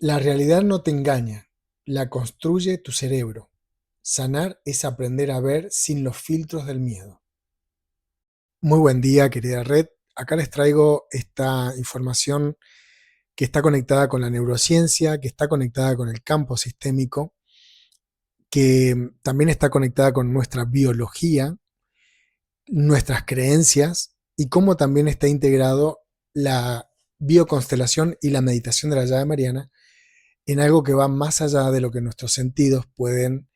La realidad no te engaña, la construye tu cerebro. Sanar es aprender a ver sin los filtros del miedo. Muy buen día, querida red. Acá les traigo esta información que está conectada con la neurociencia, que está conectada con el campo sistémico, que también está conectada con nuestra biología, nuestras creencias y cómo también está integrado la bioconstelación y la meditación de la llave mariana en algo que va más allá de lo que nuestros sentidos pueden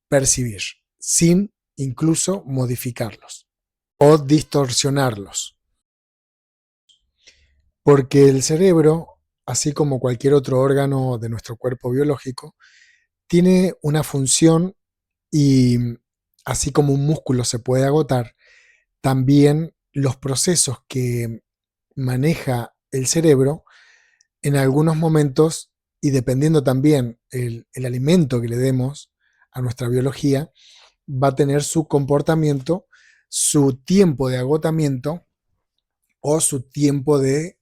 percibir, sin incluso modificarlos o distorsionarlos. Porque el cerebro, así como cualquier otro órgano de nuestro cuerpo biológico, tiene una función y así como un músculo se puede agotar, también los procesos que maneja el cerebro en algunos momentos, y dependiendo también el alimento que le demos a nuestra biología, va a tener su comportamiento, su tiempo de agotamiento o su tiempo de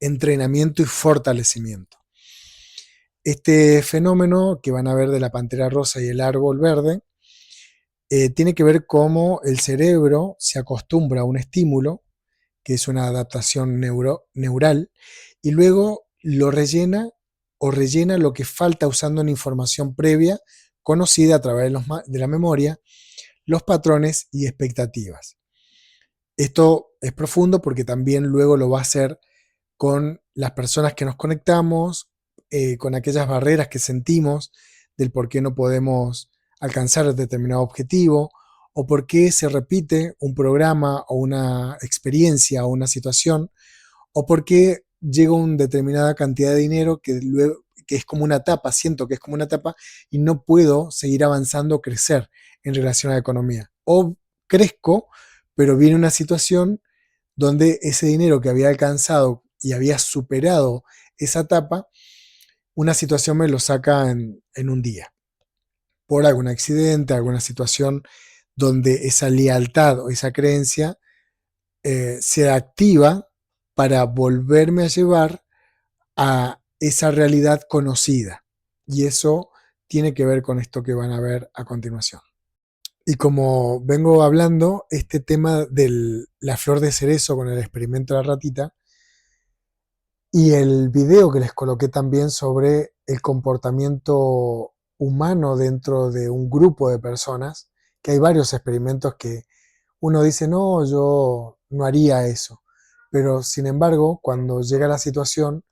entrenamiento y fortalecimiento. Este fenómeno que van a ver de la pantera rosa y el árbol verde tiene que ver cómo el cerebro se acostumbra a un estímulo, que es una adaptación neural, y luego lo rellena o rellena lo que falta usando una información previa conocida a través de la memoria, los patrones y expectativas. Esto es profundo porque también luego lo va a hacer con las personas que nos conectamos, con aquellas barreras que sentimos del por qué no podemos alcanzar determinado objetivo o por qué se repite un programa o una experiencia o una situación o por qué llega una determinada cantidad de dinero que luego que es como una tapa, siento que es como una tapa y no puedo seguir avanzando o crecer en relación a la economía. O crezco, pero viene una situación donde ese dinero que había alcanzado y había superado esa etapa, una situación me lo saca en un día, por algún accidente, alguna situación donde esa lealtad o esa creencia se activa para volverme a llevar a esa realidad conocida. Y eso tiene que ver con esto que van a ver a continuación. Y como vengo hablando, este tema de la flor de cerezo con el experimento de la ratita y el video que les coloqué también sobre el comportamiento humano dentro de un grupo de personas, que hay varios experimentos que uno dice, no, yo no haría eso. Pero sin embargo, cuando llega la situación,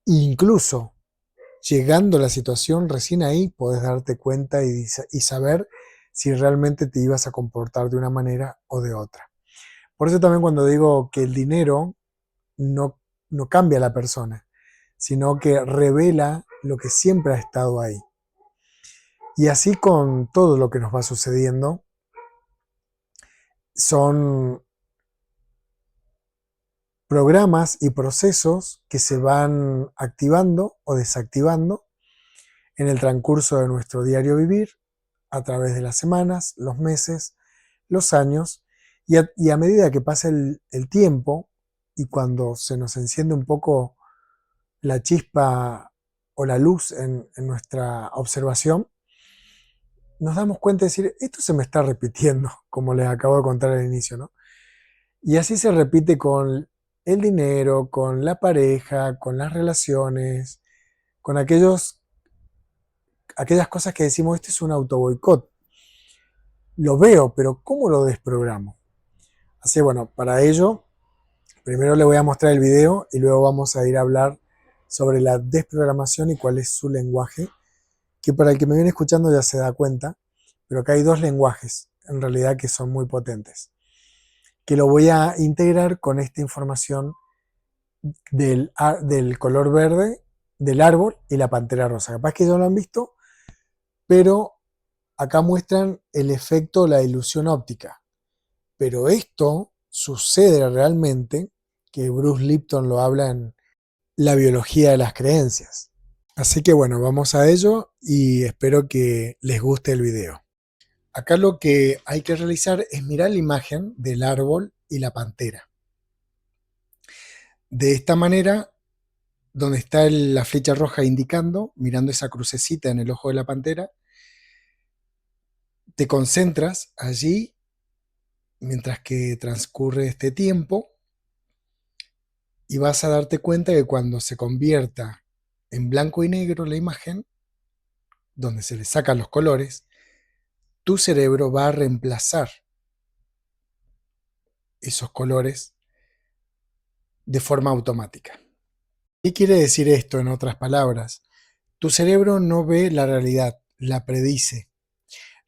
incluso llegando a la situación, recién ahí podés darte cuenta y saber si realmente te ibas a comportar de una manera o de otra. Por eso también cuando digo que el dinero no, no cambia a la persona, sino que revela lo que siempre ha estado ahí. Y así con todo lo que nos va sucediendo, son programas y procesos que se van activando o desactivando en el transcurso de nuestro diario vivir, a través de las semanas, los meses, los años, y a medida que pasa el tiempo y cuando se nos enciende un poco la chispa o la luz en nuestra observación, nos damos cuenta de decir, esto se me está repitiendo, como les acabo de contar al inicio, ¿no? Y así se repite con el dinero, con la pareja, con las relaciones, con aquellas cosas que decimos, este es un autoboicot. Lo veo, pero ¿cómo lo desprogramo? Así bueno, para ello, primero le voy a mostrar el video y luego vamos a ir a hablar sobre la desprogramación y cuál es su lenguaje, que para el que me viene escuchando ya se da cuenta, pero acá hay dos lenguajes, en realidad, que son muy potentes, que lo voy a integrar con esta información del color verde, del árbol y la pantera rosa. Capaz que ya lo han visto, pero acá muestran el efecto, la ilusión óptica. Pero esto sucede realmente, que Bruce Lipton lo habla en La biología de las creencias. Así que bueno, vamos a ello y espero que les guste el video. Acá lo que hay que realizar es mirar la imagen del árbol y la pantera. De esta manera donde está la flecha roja indicando, mirando esa crucecita en el ojo de la pantera, te concentras allí mientras que transcurre este tiempo y vas a darte cuenta que cuando se convierta en blanco y negro la imagen, donde se le sacan los colores, tu cerebro va a reemplazar esos colores de forma automática. ¿Qué quiere decir esto en otras palabras? Tu cerebro no ve la realidad, la predice.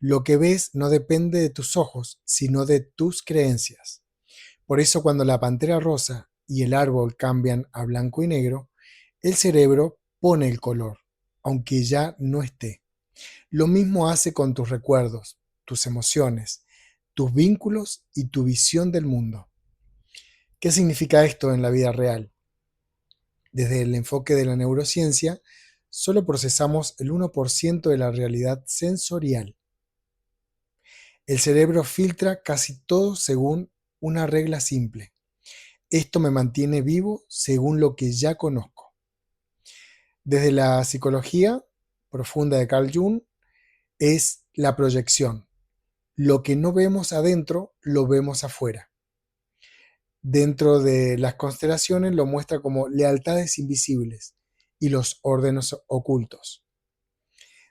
Lo que ves no depende de tus ojos, sino de tus creencias. Por eso cuando la pantera rosa y el árbol cambian a blanco y negro, el cerebro pone el color, aunque ya no esté. Lo mismo hace con tus recuerdos, tus emociones, tus vínculos y tu visión del mundo. ¿Qué significa esto en la vida real? Desde el enfoque de la neurociencia, solo procesamos el 1% de la realidad sensorial. El cerebro filtra casi todo según una regla simple. Esto me mantiene vivo según lo que ya conozco. Desde la psicología profunda de Carl Jung es la proyección. Lo que no vemos adentro, lo vemos afuera. Dentro de las constelaciones lo muestra como lealtades invisibles y los órdenes ocultos.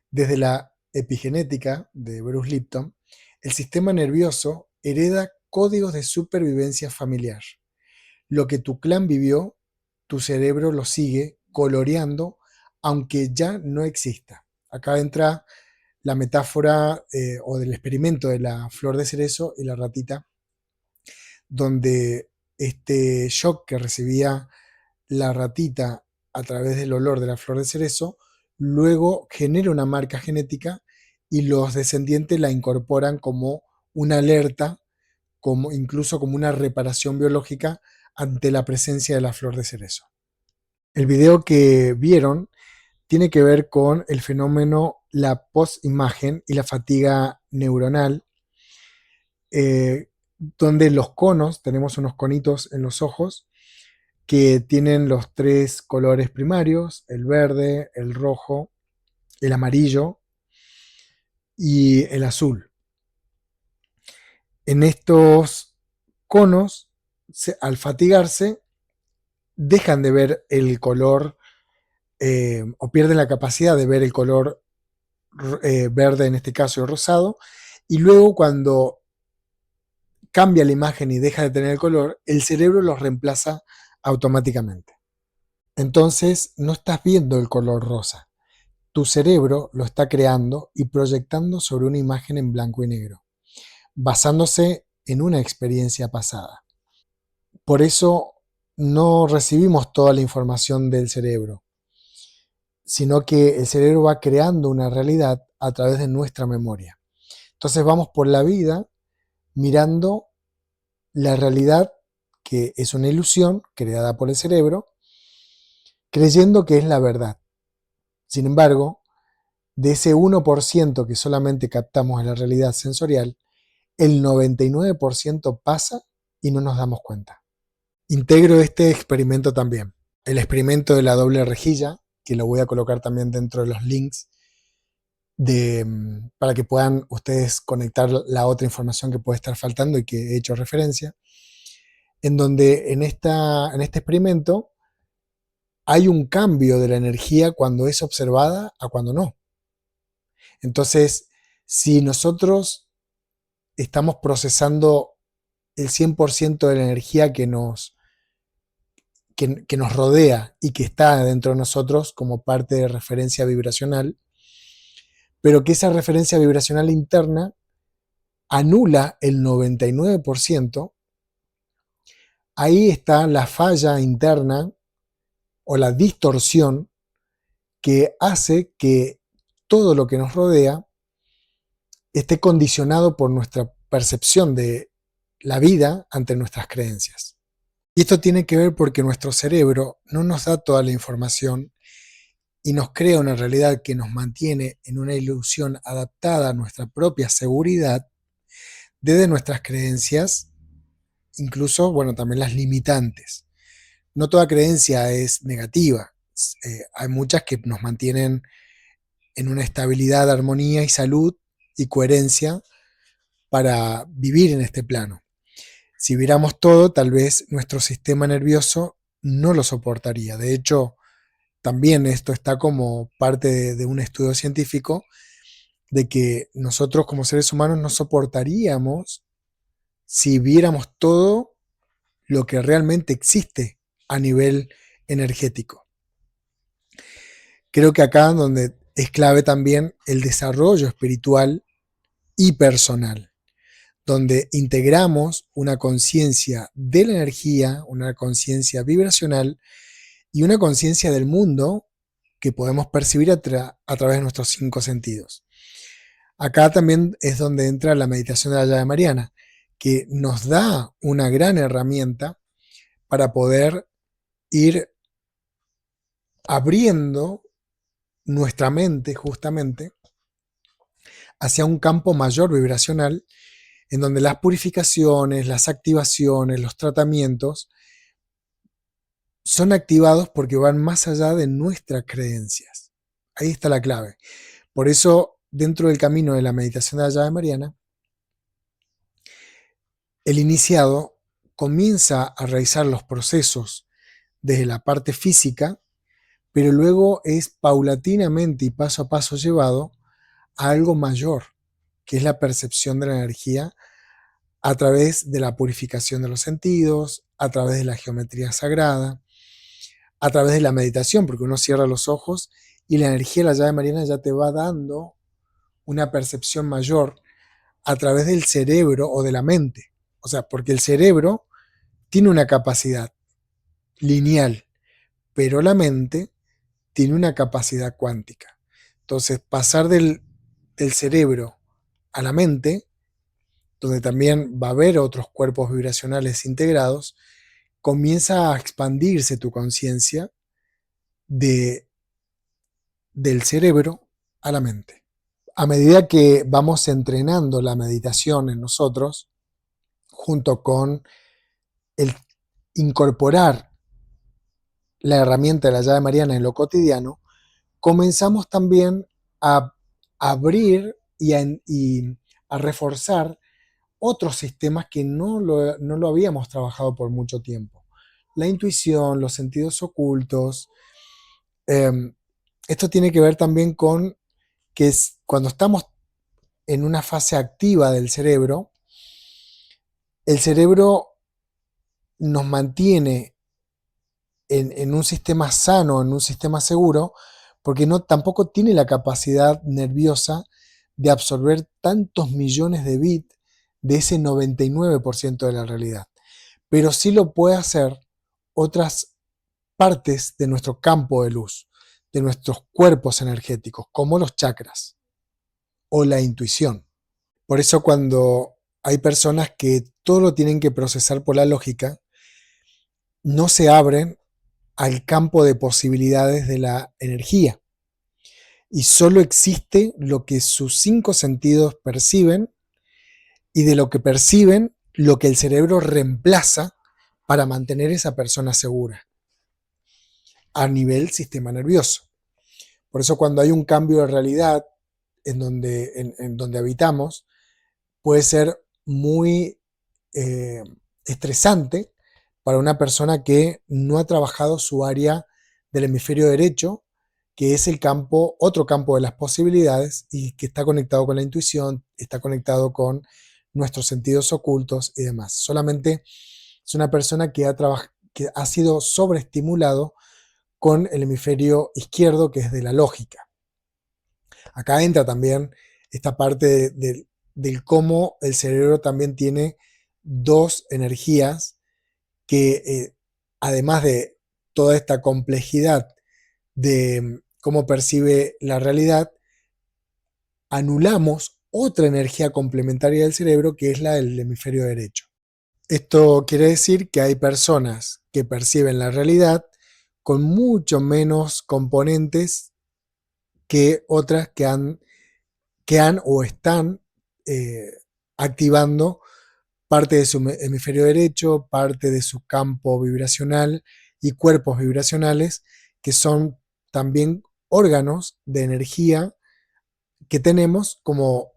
Desde la epigenética de Bruce Lipton, el sistema nervioso hereda códigos de supervivencia familiar. Lo que tu clan vivió, tu cerebro lo sigue coloreando, aunque ya no exista. Acá entra la metáfora o del experimento de la flor de cerezo y la ratita, donde este shock que recibía la ratita a través del olor de la flor de cerezo, luego genera una marca genética y los descendientes la incorporan como una alerta, como, incluso como una reparación biológica ante la presencia de la flor de cerezo. El video que vieron tiene que ver con el fenómeno la postimagen y la fatiga neuronal, donde los conos, tenemos unos conitos en los ojos que tienen los tres colores primarios, el verde, el rojo, el amarillo y el azul. En estos conos, al fatigarse, dejan de ver el color o pierden la capacidad de ver el color verde, en este caso el rosado, y luego cuando cambia la imagen y deja de tener el color, el cerebro los reemplaza automáticamente. Entonces no estás viendo el color rosa. Tu cerebro lo está creando y proyectando sobre una imagen en blanco y negro, basándose en una experiencia pasada. Por eso no recibimos toda la información del cerebro, sino que el cerebro va creando una realidad a través de nuestra memoria. Entonces vamos por la vida mirando la realidad que es una ilusión creada por el cerebro, creyendo que es la verdad. Sin embargo, de ese 1% que solamente captamos en la realidad sensorial, el 99% pasa y no nos damos cuenta. Integro este experimento también. El experimento de la doble rejilla, que lo voy a colocar también dentro de los links para que puedan ustedes conectar la otra información que puede estar faltando y que he hecho referencia, en donde en este experimento hay un cambio de la energía cuando es observada a cuando no. Entonces, si nosotros estamos procesando el 100% de la energía que nos rodea y que está dentro de nosotros como parte de referencia vibracional, pero que esa referencia vibracional interna anula el 99%, ahí está la falla interna o la distorsión que hace que todo lo que nos rodea esté condicionado por nuestra percepción de la vida ante nuestras creencias. Y esto tiene que ver porque nuestro cerebro no nos da toda la información y nos crea una realidad que nos mantiene en una ilusión adaptada a nuestra propia seguridad desde nuestras creencias, incluso, bueno, también las limitantes. No toda creencia es negativa, hay muchas que nos mantienen en una estabilidad, armonía y salud y coherencia para vivir en este plano. Si viéramos todo, tal vez nuestro sistema nervioso no lo soportaría. De hecho, también esto está como parte de un estudio científico de que nosotros como seres humanos no soportaríamos si viéramos todo lo que realmente existe a nivel energético. Creo que acá donde es clave también el desarrollo espiritual y personal, donde integramos una conciencia de la energía, una conciencia vibracional y una conciencia del mundo que podemos percibir a través de nuestros 5 sentidos. Acá también es donde entra la meditación de la llave mariana, que nos da una gran herramienta para poder ir abriendo nuestra mente justamente hacia un campo mayor vibracional, en donde las purificaciones, las activaciones, los tratamientos son activados porque van más allá de nuestras creencias. Ahí está la clave. Por eso, dentro del camino de la meditación de la llave mariana, el iniciado comienza a realizar los procesos desde la parte física, pero luego es paulatinamente y paso a paso llevado a algo mayor, que es la percepción de la energía a través de la purificación de los sentidos, a través de la geometría sagrada, a través de la meditación, porque uno cierra los ojos y la energía de la llave mariana ya te va dando una percepción mayor a través del cerebro o de la mente. O sea, porque el cerebro tiene una capacidad lineal, pero la mente tiene una capacidad cuántica. Entonces, pasar del cerebro a la mente, donde también va a haber otros cuerpos vibracionales integrados, comienza a expandirse tu conciencia de, del cerebro a la mente. A medida que vamos entrenando la meditación en nosotros, junto con el incorporar la herramienta de la llave mariana en lo cotidiano, comenzamos también a abrir y a reforzar otros sistemas que no lo habíamos trabajado por mucho tiempo. La intuición, los sentidos ocultos. Eh, Esto tiene que ver también con que cuando estamos en una fase activa del cerebro, el cerebro nos mantiene en un sistema sano, en un sistema seguro, porque tampoco tiene la capacidad nerviosa de absorber tantos millones de bits de ese 99% de la realidad. Pero sí lo puede hacer otras partes de nuestro campo de luz, de nuestros cuerpos energéticos, como los chakras o la intuición. Por eso cuando hay personas que todo lo tienen que procesar por la lógica, no se abren al campo de posibilidades de la energía. Y solo existe lo que sus 5 sentidos perciben, y de lo que perciben, lo que el cerebro reemplaza para mantener esa persona segura a nivel sistema nervioso. Por eso cuando hay un cambio de realidad en donde habitamos, puede ser muy eh, estresante para una persona que no ha trabajado su área del hemisferio derecho, que es el campo, otro campo de las posibilidades y que está conectado con la intuición, está conectado con nuestros sentidos ocultos y demás. Solamente es una persona que ha sido sobreestimulado con el hemisferio izquierdo, que es de la lógica. Acá entra también esta parte del cómo el cerebro también tiene dos energías que, además de toda esta complejidad de cómo percibe la realidad, anulamos otra energía complementaria del cerebro que es la del hemisferio derecho. Esto quiere decir que hay personas que perciben la realidad con mucho menos componentes que otras que han o están eh, activando parte de su hemisferio derecho, parte de su campo vibracional y cuerpos vibracionales que son también órganos de energía que tenemos como,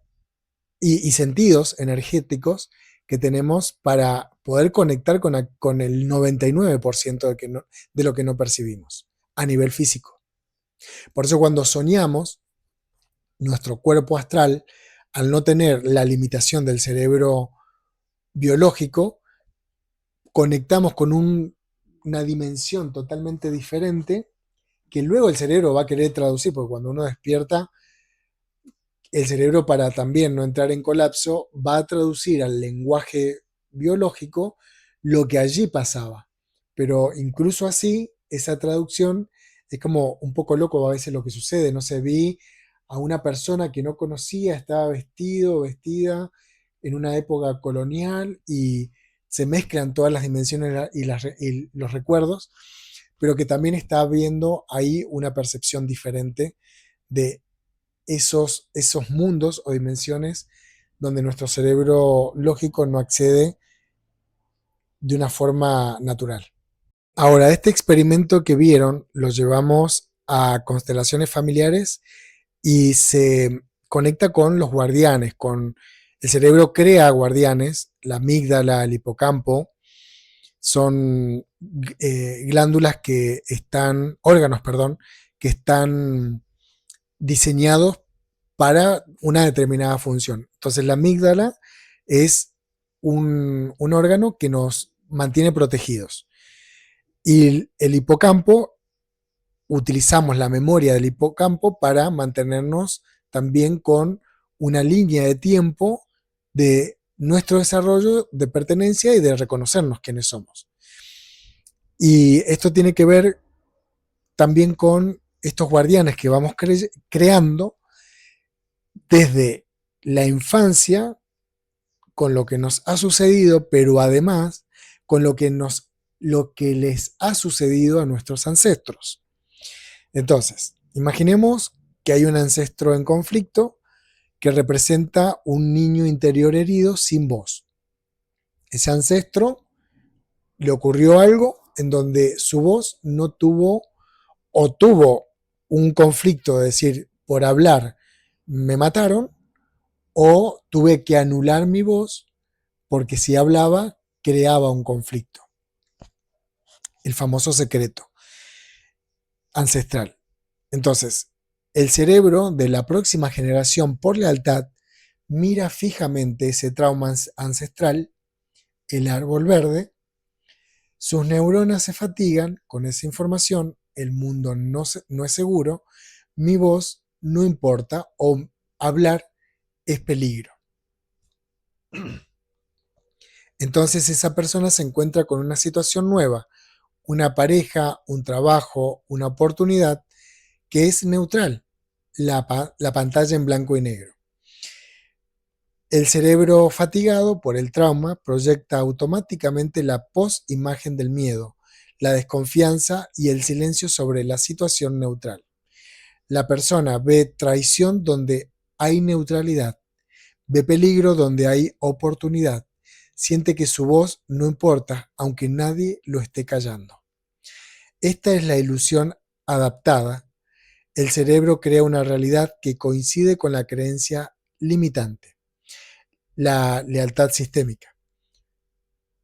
y sentidos energéticos que tenemos para poder conectar con el 99% de lo que no percibimos a nivel físico. Por eso cuando soñamos, nuestro cuerpo astral, al no tener la limitación del cerebro biológico, conectamos con una dimensión totalmente diferente que luego el cerebro va a querer traducir, porque cuando uno despierta, el cerebro, para también no entrar en colapso, va a traducir al lenguaje biológico lo que allí pasaba. Pero incluso así, esa traducción es como un poco loco a veces lo que sucede. No sé, vi a una persona que no conocía, estaba vestido, vestida en una época colonial y se mezclan todas las dimensiones y los recuerdos, pero que también está viendo ahí una percepción diferente de esos mundos o dimensiones donde nuestro cerebro lógico no accede de una forma natural. Ahora, este experimento que vieron lo llevamos a constelaciones familiares y se conecta con los guardianes, con el cerebro crea guardianes, la amígdala, el hipocampo, son glándulas que están, órganos, perdón, que están diseñados para una determinada función. Entonces la amígdala es un órgano que nos mantiene protegidos. Y el hipocampo, utilizamos la memoria del hipocampo para mantenernos también con una línea de tiempo de nuestro desarrollo de pertenencia y de reconocernos quiénes somos. Y esto tiene que ver también con estos guardianes que vamos creando desde la infancia, con lo que nos ha sucedido, pero además con lo que les ha sucedido a nuestros ancestros. Entonces, imaginemos que hay un ancestro en conflicto que representa un niño interior herido sin voz. Ese ancestro le ocurrió algo en donde su voz no tuvo o tuvo un conflicto, es decir, por hablar me mataron, o tuve que anular mi voz porque si hablaba creaba un conflicto. El famoso secreto ancestral. Entonces, el cerebro de la próxima generación, por lealtad, mira fijamente ese trauma ancestral, el árbol verde, sus neuronas se fatigan con esa información, el mundo no es seguro, mi voz no importa o hablar es peligro. Entonces esa persona se encuentra con una situación nueva, una pareja, un trabajo, una oportunidad que es neutral, la pantalla en blanco y negro. El cerebro fatigado por el trauma proyecta automáticamente la post-imagen del miedo, la desconfianza y el silencio sobre la situación neutral. La persona ve traición donde hay neutralidad, ve peligro donde hay oportunidad, siente que su voz no importa aunque nadie lo esté callando. Esta es la ilusión adaptada. El cerebro crea una realidad que coincide con la creencia limitante, la lealtad sistémica,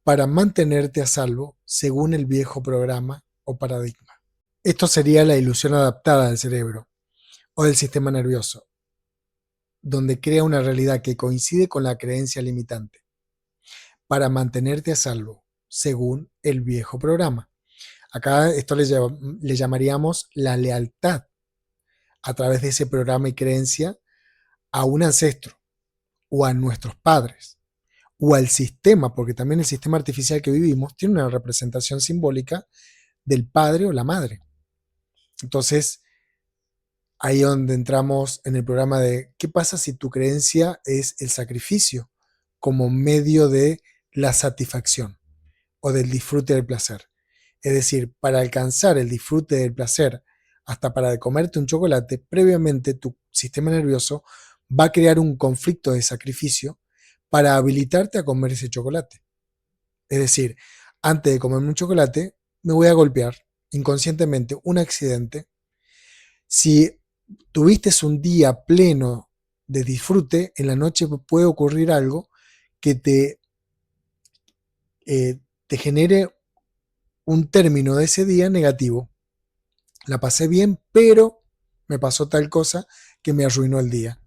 para mantenerte a salvo según el viejo programa o paradigma. Esto sería la ilusión adaptada del cerebro o del sistema nervioso, donde crea una realidad que coincide con la creencia limitante, para mantenerte a salvo según el viejo programa. Acá esto le llamaríamos la lealtad a través de ese programa y creencia a un ancestro o a nuestros padres o al sistema, porque también el sistema artificial que vivimos tiene una representación simbólica del padre o la madre. Entonces, ahí es donde entramos en el programa de ¿qué pasa si tu creencia es el sacrificio como medio de la satisfacción o del disfrute del placer? Es decir, para alcanzar el disfrute del placer, hasta para de comerte un chocolate, previamente tu sistema nervioso va a crear un conflicto de sacrificio para habilitarte a comer ese chocolate. Es decir, antes de comerme un chocolate, me voy a golpear. inconscientemente un accidente, si tuviste un día pleno de disfrute, en la noche puede ocurrir algo que te genere un término de ese día negativo. La pasé bien, pero me pasó tal cosa que me arruinó el día.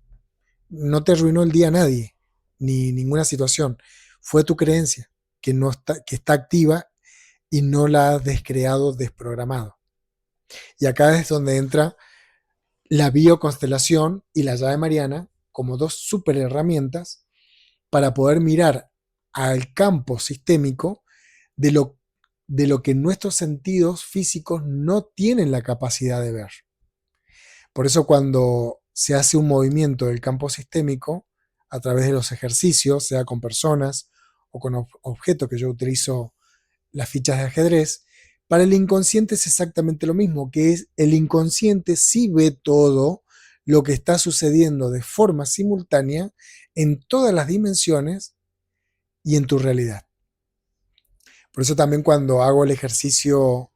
No te arruinó el día nadie, ni ninguna situación. Fue tu creencia que, no está, que está activa y no la has descreado, desprogramado. Y acá es donde entra la bioconstelación y la llave mariana como dos super herramientas para poder mirar al campo sistémico de lo que nuestros sentidos físicos no tienen la capacidad de ver. Por eso cuando se hace un movimiento del campo sistémico a través de los ejercicios, sea con personas o con objetos, que yo utilizo las fichas de ajedrez, para el inconsciente es exactamente lo mismo, que es el inconsciente sí ve todo lo que está sucediendo de forma simultánea en todas las dimensiones y en tu realidad. Por eso también cuando hago el ejercicio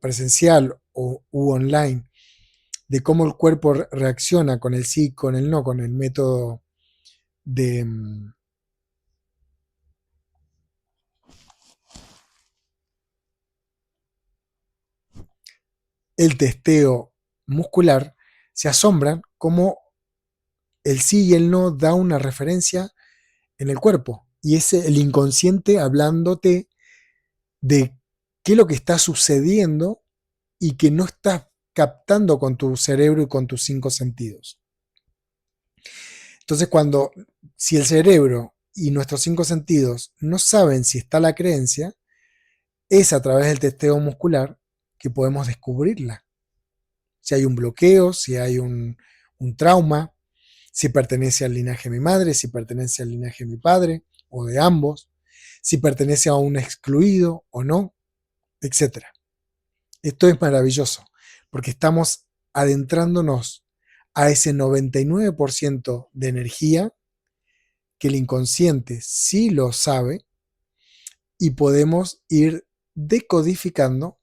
presencial u online de cómo el cuerpo reacciona con el sí, con el no, con el método de el testeo muscular, se asombran cómo el sí y el no da una referencia en el cuerpo. Y es el inconsciente hablándote de qué es lo que está sucediendo y que no estás captando con tu cerebro y con tus cinco sentidos. Entonces, si el cerebro y nuestros cinco sentidos no saben si está la creencia, es a través del testeo muscular que podemos descubrirla. Si hay un bloqueo, si hay un trauma, si pertenece al linaje de mi madre, si pertenece al linaje de mi padre o de ambos, si pertenece a un excluido o no, etcétera. Esto es maravilloso porque estamos adentrándonos a ese 99% de energía que el inconsciente sí lo sabe y podemos ir decodificando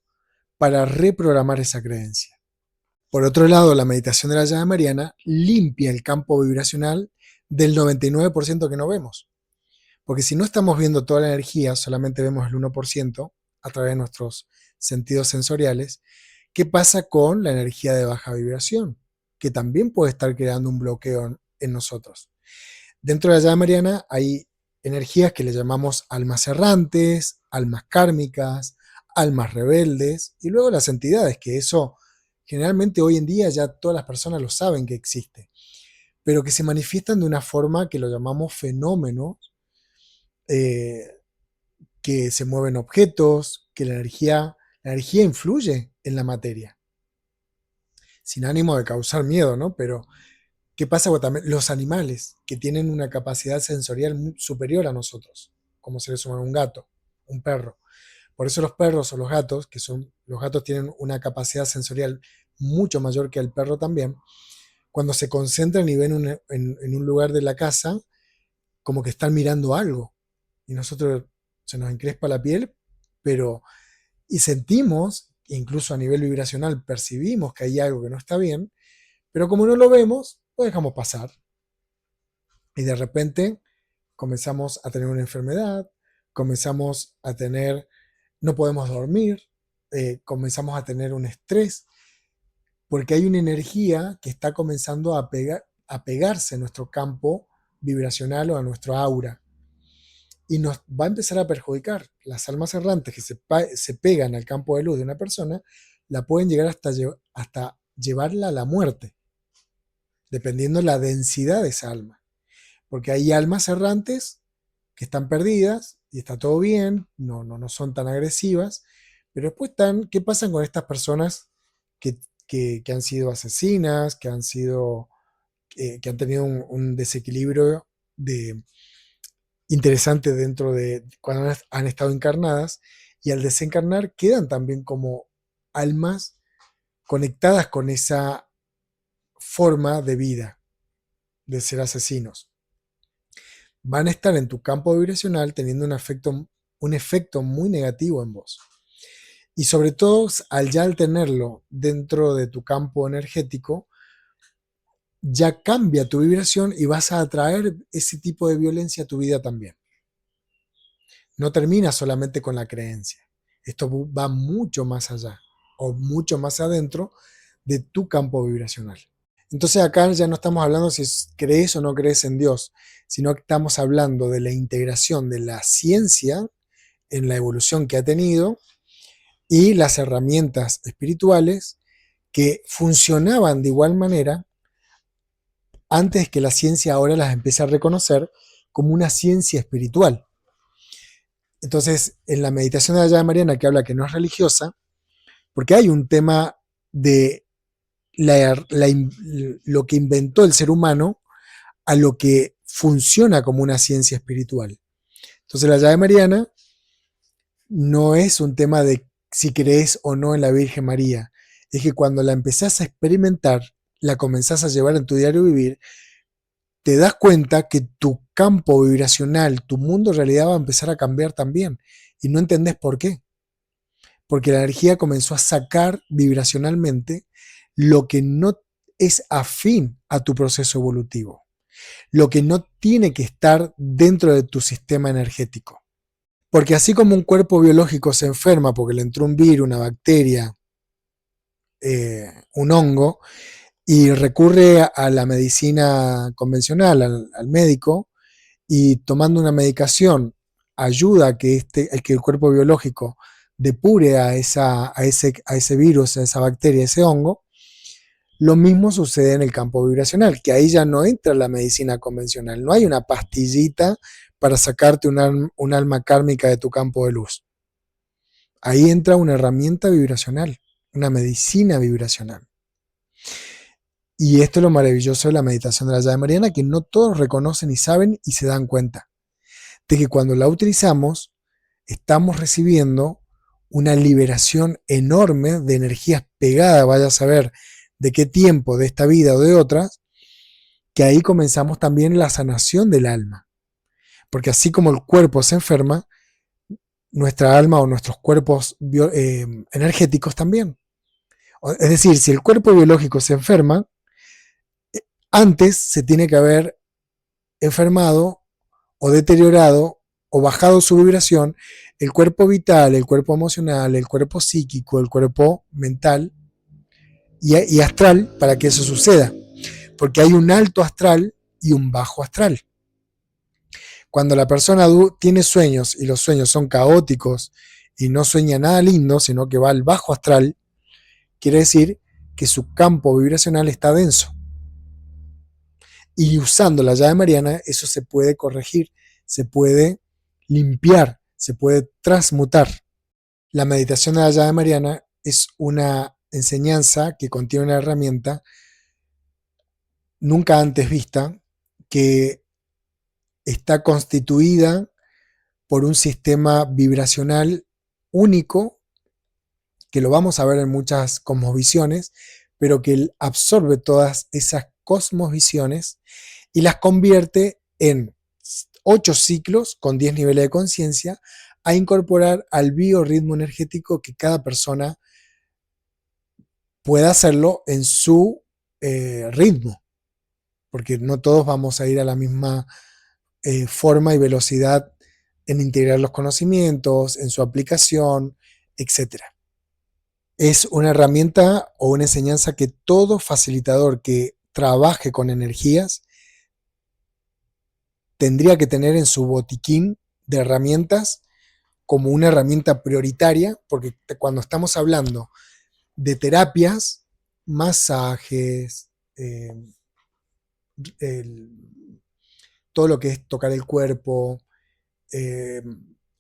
para reprogramar esa creencia. Por otro lado, la meditación de la llave mariana limpia el campo vibracional del 99% que no vemos. Porque si no estamos viendo toda la energía, solamente vemos el 1% a través de nuestros sentidos sensoriales, ¿qué pasa con la energía de baja vibración? Que también puede estar creando un bloqueo en nosotros. Dentro de la llave mariana hay energías que le llamamos almas errantes, almas kármicas, almas rebeldes, y luego las entidades, que eso generalmente hoy en día ya todas las personas lo saben que existe, pero que se manifiestan de una forma que lo llamamos fenómenos, eh, que se mueven objetos, que la energía influye en la materia, sin ánimo de causar miedo, ¿no? Pero ¿qué pasa con también los animales que tienen una capacidad sensorial superior a nosotros, como seres humanos, un gato, un perro? Por eso los perros o los gatos, los gatos tienen una capacidad sensorial mucho mayor que el perro también, cuando se concentran y ven en un lugar de la casa, como que están mirando algo. Y nosotros se nos encrespa la piel, pero y sentimos, incluso a nivel vibracional, percibimos que hay algo que no está bien, pero como no lo vemos, lo dejamos pasar. Y de repente comenzamos a tener una enfermedad, comenzamos a tener, no podemos dormir, comenzamos a tener un estrés, porque hay una energía que está comenzando a pegarse a nuestro campo vibracional o a nuestro aura. Y nos va a empezar a perjudicar. Las almas errantes que se pegan al campo de luz de una persona, la pueden llegar hasta llevarla a la muerte, dependiendo de la densidad de esa alma. Porque hay almas errantes que están perdidas y está todo bien, no son tan agresivas, pero después ¿qué pasa con estas personas que, que han sido asesinas, que han tenido un desequilibrio interesante dentro de cuando han estado encarnadas y al desencarnar quedan también como almas conectadas con esa forma de vida, de ser asesinos? Van a estar en tu campo vibracional teniendo un efecto muy negativo en vos. Y sobre todo, al tenerlo dentro de tu campo energético, ya cambia tu vibración y vas a atraer ese tipo de violencia a tu vida también. No termina solamente con la creencia. Esto va mucho más allá o mucho más adentro de tu campo vibracional. Entonces acá ya no estamos hablando si crees o no crees en Dios, sino que estamos hablando de la integración de la ciencia en la evolución que ha tenido y las herramientas espirituales que funcionaban de igual manera antes que la ciencia ahora las empiece a reconocer como una ciencia espiritual. Entonces, en la meditación de la llave mariana, que habla que no es religiosa, porque hay un tema de lo que inventó el ser humano a lo que funciona como una ciencia espiritual. Entonces, la llave mariana no es un tema de si crees o no en la Virgen María, es que cuando la empezás a experimentar, la comenzás a llevar en tu diario vivir, te das cuenta que tu campo vibracional, tu mundo en realidad va a empezar a cambiar también. Y no entendés por qué. Porque la energía comenzó a sacar vibracionalmente lo que no es afín a tu proceso evolutivo, lo que no tiene que estar dentro de tu sistema energético. Porque así como un cuerpo biológico se enferma porque le entró un virus, una bacteria, un hongo, y recurre a la medicina convencional, al médico, y tomando una medicación ayuda a que el cuerpo biológico depure a ese virus, a esa bacteria, a ese hongo. Lo mismo sucede en el campo vibracional, que ahí ya no entra la medicina convencional, no hay una pastillita para sacarte un alma kármica de tu campo de luz. Ahí entra una herramienta vibracional, una medicina vibracional. Y esto es lo maravilloso de la meditación de la llave mariana, que no todos reconocen y saben y se dan cuenta de que cuando la utilizamos estamos recibiendo una liberación enorme de energías pegadas, vaya a saber de qué tiempo, de esta vida o de otras, que ahí comenzamos también la sanación del alma. Porque así como el cuerpo se enferma, nuestra alma o nuestros cuerpos energéticos también. Es decir, si el cuerpo biológico se enferma, antes se tiene que haber enfermado o deteriorado o bajado su vibración el cuerpo vital, el cuerpo emocional, el cuerpo psíquico, el cuerpo mental y astral para que eso suceda. Porque hay un alto astral y un bajo astral. Cuando la persona tiene sueños y los sueños son caóticos y no sueña nada lindo, sino que va al bajo astral, quiere decir que su campo vibracional está denso. Y usando la llave mariana, eso se puede corregir, se puede limpiar, se puede transmutar. La meditación de la llave mariana es una enseñanza que contiene una herramienta nunca antes vista, que está constituida por un sistema vibracional único, que lo vamos a ver en muchas cosmovisiones, pero que absorbe todas esas cosmovisiones y las convierte en 8 ciclos con 10 niveles de conciencia a incorporar al biorritmo energético que cada persona pueda hacerlo en su ritmo, porque no todos vamos a ir a la misma forma y velocidad en integrar los conocimientos, en su aplicación, etc. Es una herramienta o una enseñanza que todo facilitador que trabaje con energías tendría que tener en su botiquín de herramientas como una herramienta prioritaria, porque cuando estamos hablando de terapias, masajes, todo lo que es tocar el cuerpo,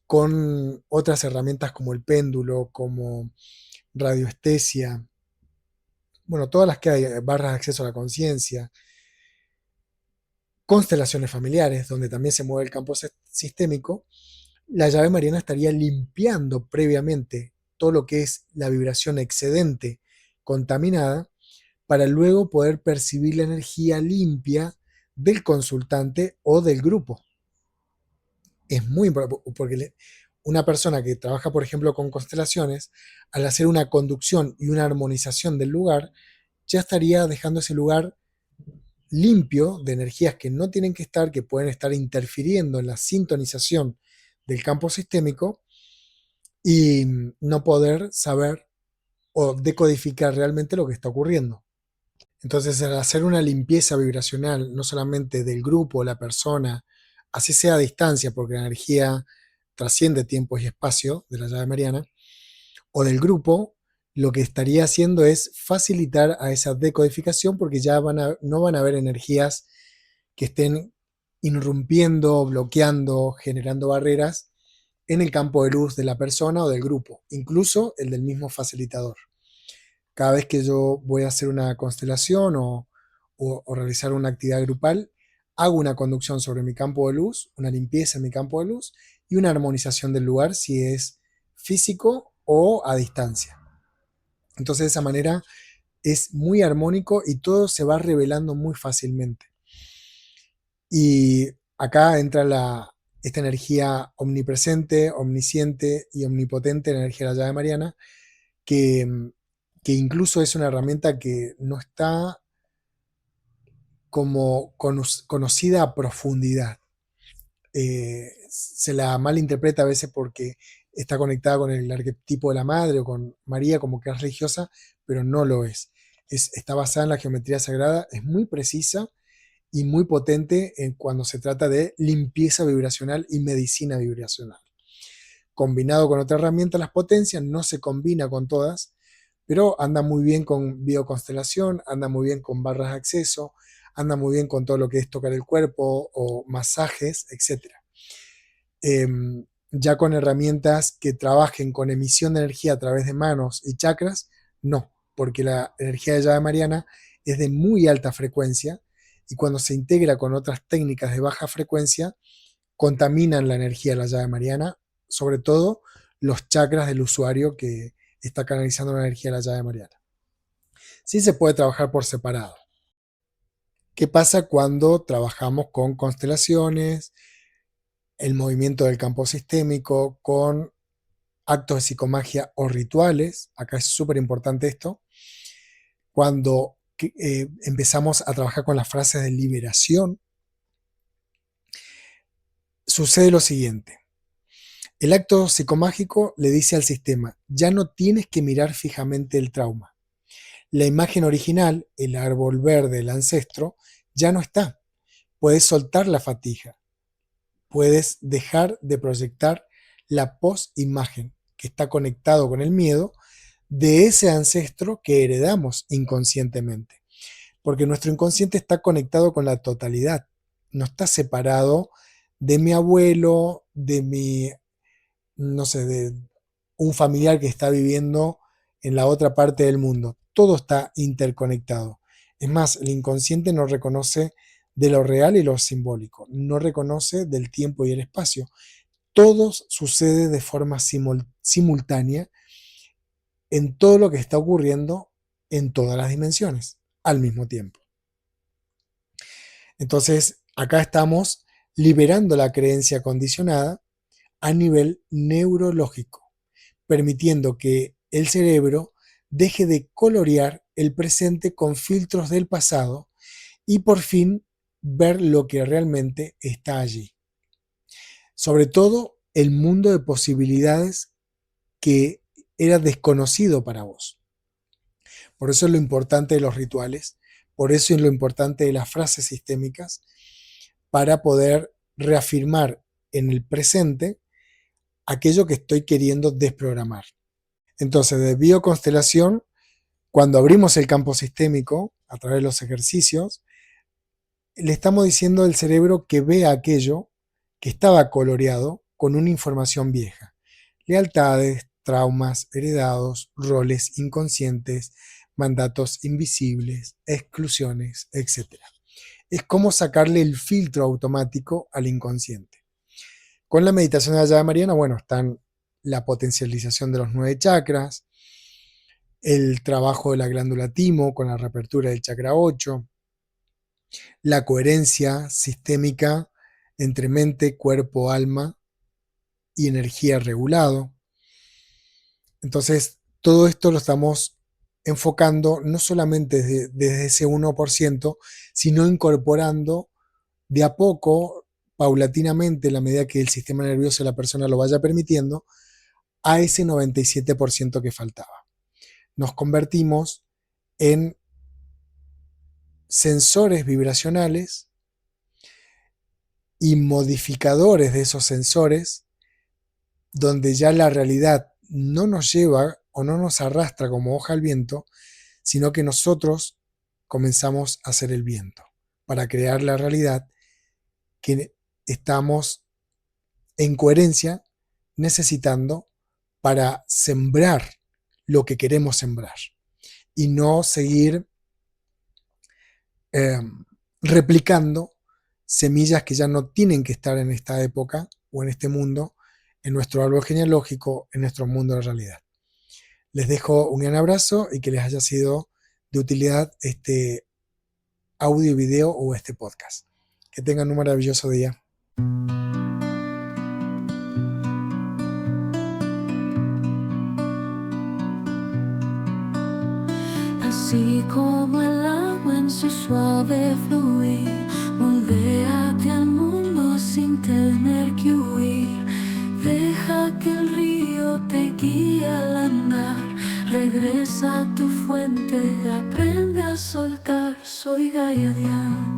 con otras herramientas como el péndulo, como radioestesia, bueno, todas las que hay, barras de acceso a la conciencia, constelaciones familiares, donde también se mueve el campo sistémico, la llave mariana estaría limpiando previamente todo lo que es la vibración excedente contaminada para luego poder percibir la energía limpia del consultante o del grupo. Es muy importante porque una persona que trabaja, por ejemplo, con constelaciones, al hacer una conducción y una armonización del lugar, ya estaría dejando ese lugar limpio de energías que no tienen que estar, que pueden estar interfiriendo en la sintonización del campo sistémico y no poder saber o decodificar realmente lo que está ocurriendo. Entonces, al hacer una limpieza vibracional, no solamente del grupo, la persona, así sea a distancia, porque la energía trasciende tiempo y espacio de la llave mariana, o del grupo, lo que estaría haciendo es facilitar a esa decodificación porque ya no van a haber energías que estén irrumpiendo, bloqueando, generando barreras en el campo de luz de la persona o del grupo, incluso el del mismo facilitador. Cada vez que yo voy a hacer una constelación o realizar una actividad grupal, hago una conducción sobre mi campo de luz, una limpieza en mi campo de luz y una armonización del lugar si es físico o a distancia. Entonces de esa manera es muy armónico y todo se va revelando muy fácilmente. Y acá entra esta energía omnipresente, omnisciente y omnipotente, la energía de la llave mariana, que, que incluso es una herramienta que no está como conocida a profundidad. Se la malinterpreta a veces porque está conectada con el arquetipo de la madre o con María como que es religiosa, pero no lo es. Está basada en la geometría sagrada, es muy precisa y muy potente cuando se trata de limpieza vibracional y medicina vibracional. Combinado con otra herramienta, las potencias, no se combina con todas, pero anda muy bien con bioconstelación, anda muy bien con barras de acceso, anda muy bien con todo lo que es tocar el cuerpo o masajes, etc. Ya con herramientas que trabajen con emisión de energía a través de manos y chakras, no, porque la energía de llave mariana es de muy alta frecuencia y cuando se integra con otras técnicas de baja frecuencia, contaminan la energía de la llave mariana, sobre todo los chakras del usuario que está canalizando la energía de la llave mariana. Sí se puede trabajar por separado. ¿Qué pasa cuando trabajamos con constelaciones, el movimiento del campo sistémico, con actos de psicomagia o rituales? Acá es súper importante esto. Cuando empezamos a trabajar con las frases de liberación, sucede lo siguiente. El acto psicomágico le dice al sistema, ya no tienes que mirar fijamente el trauma. La imagen original, el árbol verde, el ancestro, ya no está. Puedes soltar la fatiga. Puedes dejar de proyectar la post-imagen que está conectado con el miedo de ese ancestro que heredamos inconscientemente. Porque nuestro inconsciente está conectado con la totalidad. No está separado de mi abuelo, de mi, no sé, de un familiar que está viviendo en la otra parte del mundo. Todo está interconectado. Es más, el inconsciente no reconoce de lo real y lo simbólico, no reconoce del tiempo y el espacio. Todo sucede de forma simultánea en todo lo que está ocurriendo en todas las dimensiones al mismo tiempo. Entonces, acá estamos liberando la creencia condicionada a nivel neurológico, permitiendo que el cerebro deje de colorear el presente con filtros del pasado y por fin ver lo que realmente está allí. Sobre todo el mundo de posibilidades que era desconocido para vos. Por eso es lo importante de los rituales, por eso es lo importante de las frases sistémicas, para poder reafirmar en el presente aquello que estoy queriendo desprogramar. Entonces, de bioconstelación, cuando abrimos el campo sistémico a través de los ejercicios, le estamos diciendo al cerebro que vea aquello que estaba coloreado con una información vieja. Lealtades, traumas heredados, roles inconscientes, mandatos invisibles, exclusiones, etc. Es como sacarle el filtro automático al inconsciente. Con la meditación de la llave mariana, bueno, están la potencialización de los 9 chakras, el trabajo de la glándula timo con la reapertura del chakra 8, la coherencia sistémica entre mente, cuerpo, alma y energía regulado. Entonces, todo esto lo estamos enfocando no solamente desde ese 1%, sino incorporando de a poco, paulatinamente, en la medida que el sistema nervioso de la persona lo vaya permitiendo, a ese 97% que faltaba. Nos convertimos en sensores vibracionales y modificadores de esos sensores, donde ya la realidad no nos lleva o no nos arrastra como hoja al viento, sino que nosotros comenzamos a ser el viento para crear la realidad que estamos en coherencia necesitando para sembrar lo que queremos sembrar y no seguir replicando semillas que ya no tienen que estar en esta época o en este mundo, en nuestro árbol genealógico, en nuestro mundo de realidad. Les dejo un gran abrazo y que les haya sido de utilidad este audio, video o este podcast. Que tengan un maravilloso día. Así como el agua en su suave fluir, moldéate al mundo sin tener que huir. Deja que el río te guíe al andar. Regresa a tu fuente, aprende a soltar. Soy Gaia Dian.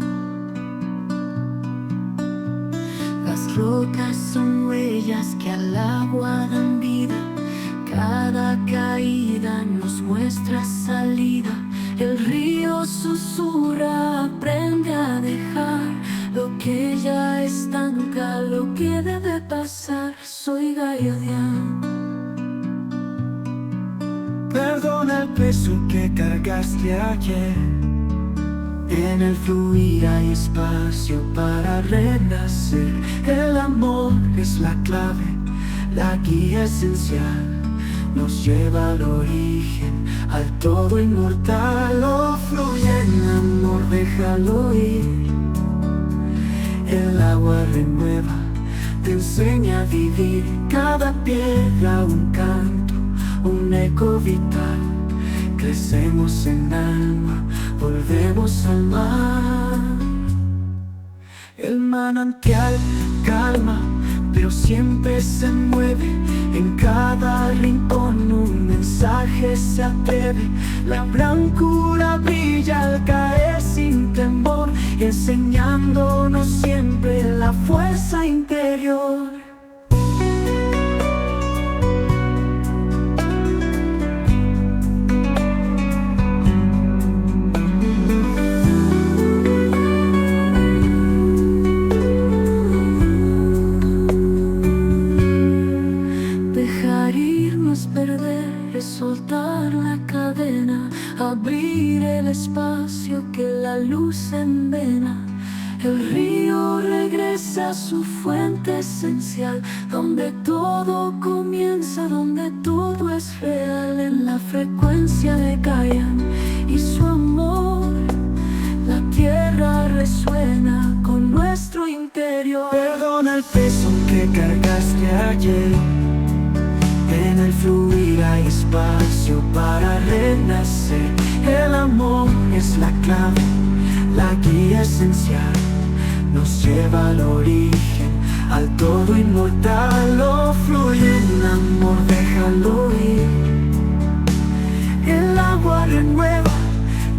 Las rocas son huellas que al agua dan vida. Cada caída nos muestra salida. El río susurra, aprende a dejar lo que ya estanca, lo que debe pasar. Soy Gaia Dian. Perdona el peso que cargaste ayer. En el fluir hay espacio para renacer. El amor es la clave, la guía esencial. Nos lleva al origen, al todo inmortal. Oh, fluye en amor, déjalo ir. El agua renueva, te enseña a vivir. Cada piedra un canto, un eco vital. Crecemos en alma, volvemos al mar. El manantial calma, pero siempre se mueve. En cada rincón un mensaje se atreve. La blancura brilla al caer sin temor, enseñándonos siempre la fuerza interior. Perder es soltar la cadena, abrir el espacio que la luz envena. El río regresa a su fuente esencial, donde todo comienza, donde todo es real. En la frecuencia de Gaia y su amor, la tierra resuena con nuestro interior. Perdona el peso que cargaste ayer. En el fluir hay espacio para renacer. El amor es la clave, la guía esencial. Nos lleva al origen, al todo inmortal. Oh, fluye en amor, déjalo ir. El agua renueva,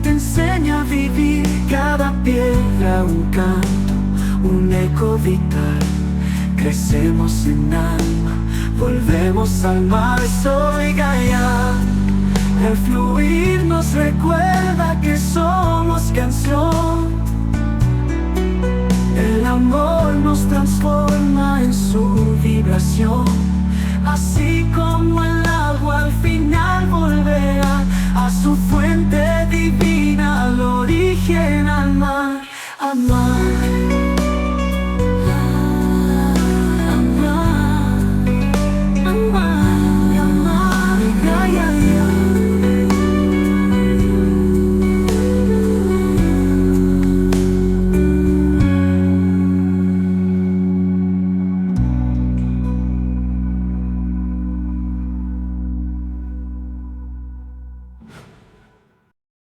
te enseña a vivir. Cada piedra un canto, un eco vital. Crecemos en alma, volvemos al mar. Soy Gaia. El fluir nos recuerda que somos canción. El amor nos transforma en su vibración. Así como el agua al final volverá a su fuente divina, al origen, al mar, al mar.